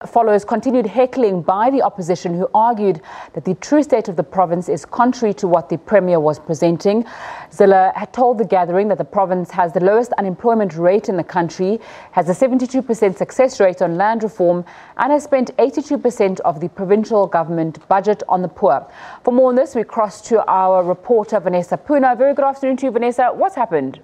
Follows continued heckling by the opposition, who argued that the true state of the province is contrary to what the Premier was presenting. Zille had told the gathering that the province has the lowest unemployment rate in the country, has a 72% success rate on land reform, and has spent 82% of the provincial government budget on the poor. For more on this, we cross to our reporter, Vanessa Poonah. Very good afternoon to you, Vanessa. What's happened?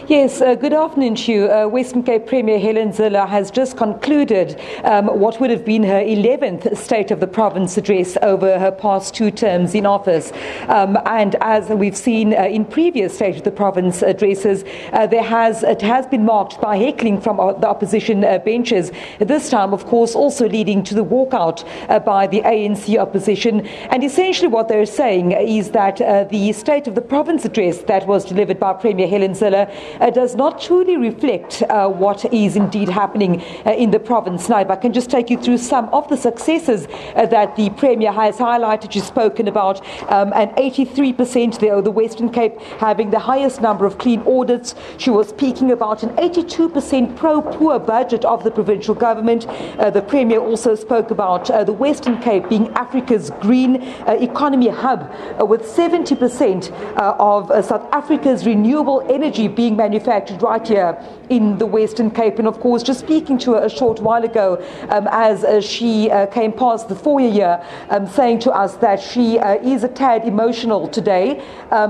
Yes, good afternoon to you. Western Cape Premier Helen Zille has just concluded what would have been her 11th State of the Province address over her past 2 terms in office. And as we've seen in previous State of the Province addresses, it has been marked by heckling from the opposition benches. This time, of course, also leading to the walkout by the ANC opposition. And essentially what they're saying is that the State of the Province address that was delivered by Premier Helen Zille does not truly reflect what is indeed happening in the province. Now, if I can just take you through some of the successes that the Premier has highlighted. She's spoken about an 83%, the Western Cape having the highest number of clean audits. She was speaking about an 82% pro-poor budget of the provincial government. The Premier also spoke about the Western Cape being Africa's green economy hub, with 70% of South Africa's renewable energy being manufactured right here in the Western Cape. And of course, just speaking to her a short while ago, as she came past the foyer here, saying to us that she is a tad emotional today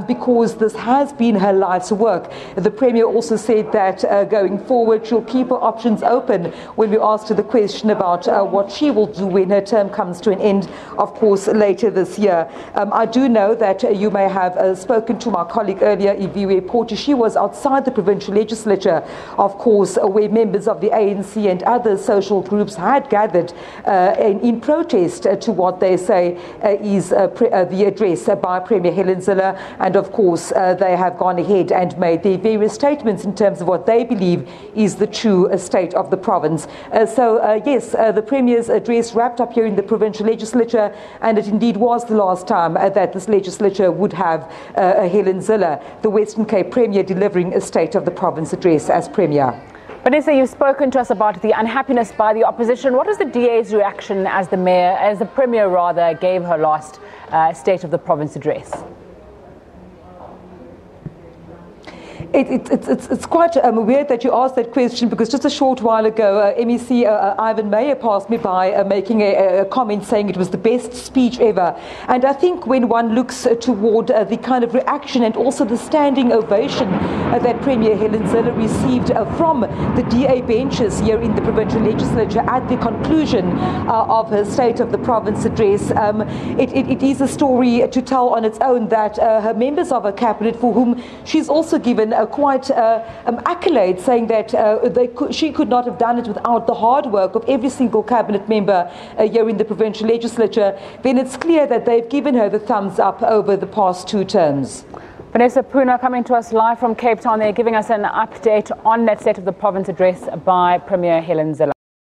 because this has been her life's work. The Premier also said that going forward, she'll keep her options open when we asked her the question about what she will do when her term comes to an end, of course, later this year. I do know that you may have spoken to my colleague earlier, Iviwe Porter. She was outside the provincial legislature, of course, where members of the ANC and other social groups had gathered in protest to what they say is the address by Premier Helen Zille. And of course, they have gone ahead and made their various statements in terms of what they believe is the true state of the province. Yes, the Premier's address wrapped up here in the provincial legislature, and it indeed was the last time that this legislature would have Helen Zille, the Western Cape Premier, delivering a State of the Province address as Premier. Vanessa, you've spoken to us about the unhappiness by the opposition. What was the DA's reaction as the Premier gave her last State of the Province address? It's quite weird that you asked that question, because just a short while ago, MEC Ivan Meyer passed me by making a comment saying it was the best speech ever. And I think when one looks toward the kind of reaction and also the standing ovation that Premier Helen Zille received from the DA benches here in the provincial legislature at the conclusion of her State of the Province address, it is a story to tell on its own that her members of her cabinet, for whom she's also given quite accolade, saying that she could not have done it without the hard work of every single cabinet member here in the provincial legislature, then it's clear that they've given her the thumbs up over the past 2 terms. Vanessa Poonah coming to us live from Cape Town. They're giving us an update on that State of the Province address by Premier Helen Zille.